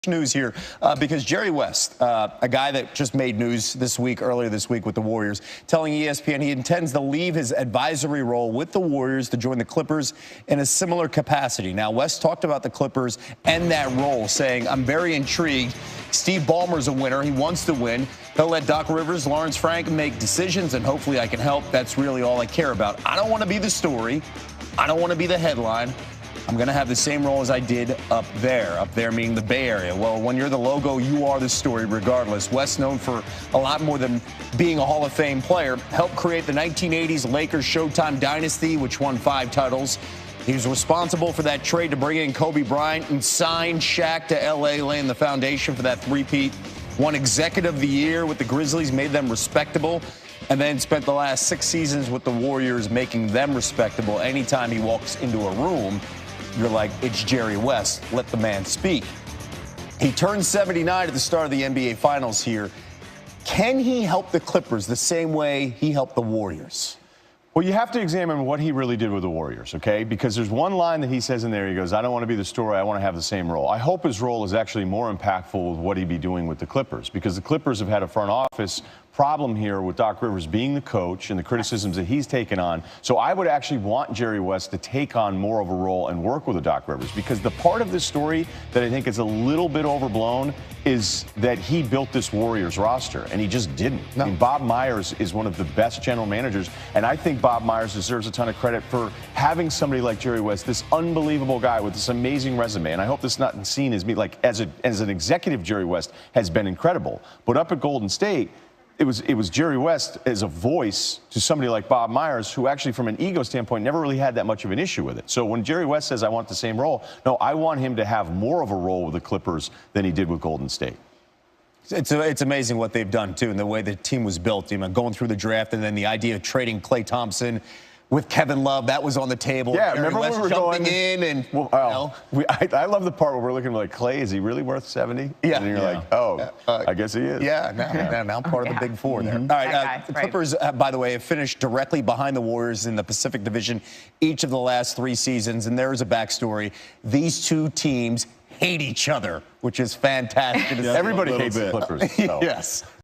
News here because Jerry West, a guy that just made news earlier this week with the Warriors, telling ESPN he intends to leave his advisory role with the Warriors to join the Clippers in a similar capacity. Now, West talked about the Clippers and that role, saying, "I'm very intrigued. Steve Ballmer's a winner. He wants to win. He'll let Doc Rivers, Lawrence Frank make decisions, and hopefully I can help. That's really all I care about. I don't want to be the story. I don't want to be the headline. I'm going to have the same role as I did up there meaning the Bay Area." Well, when you're the logo, you are the story regardless. West, known for a lot more than being a Hall of Fame player, helped create the 1980s Lakers Showtime dynasty, which won 5 titles. He was responsible for that trade to bring in Kobe Bryant and sign Shaq to L.A., laying the foundation for that three-peat. Won Executive of the Year with the Grizzlies, made them respectable, and then spent the last 6 seasons with the Warriors, making them respectable. Anytime he walks into a room, you're like, it's Jerry West. Let the man speak. He turned 79 at the start of the NBA Finals here. Can he help the Clippers the same way he helped the Warriors? Well, you have to examine what he really did with the Warriors, okay? Because there's one line that he says in there. He goes, "I don't want to be the story. I want to have the same role." I hope his role is actually more impactful with what he'd be doing with the Clippers, because the Clippers have had a front office problem here with Doc Rivers being the coach and the criticisms that he's taken on. So I would actually want Jerry West to take on more of a role and work with the Doc Rivers, because the part of this story that I think is a little bit overblown is that he built this Warriors roster, and he just didn't. No. I mean, Bob Myers is one of the best general managers, and I think Bob Myers deserves a ton of credit for having somebody like Jerry West, this unbelievable guy with this amazing resume. And I hope this is not seen as me, like as an executive, Jerry West has been incredible. But up at Golden State, it was Jerry West as a voice to somebody like Bob Myers, who actually, from an ego standpoint, never really had that much of an issue with it. So when Jerry West says, "I want the same role," no, I want him to have more of a role with the Clippers than he did with Golden State. It's amazing what they've done, too, and the way the team was built. You know, going through the draft, and then the idea of trading Klay Thompson with Kevin Love, that was on the table. Yeah, Jerry remember West when we were jumping going in and, I love the part where we're looking like, Klay, is he really worth 70? Yeah. And you're like, oh, I guess he is. Yeah, now part of the Big Four there. All right, the Clippers, by the way, have finished directly behind the Warriors in the Pacific Division each of the last 3 seasons, and there is a backstory. These two teams hate each other, which is fantastic. Everybody hates the Clippers. Yes.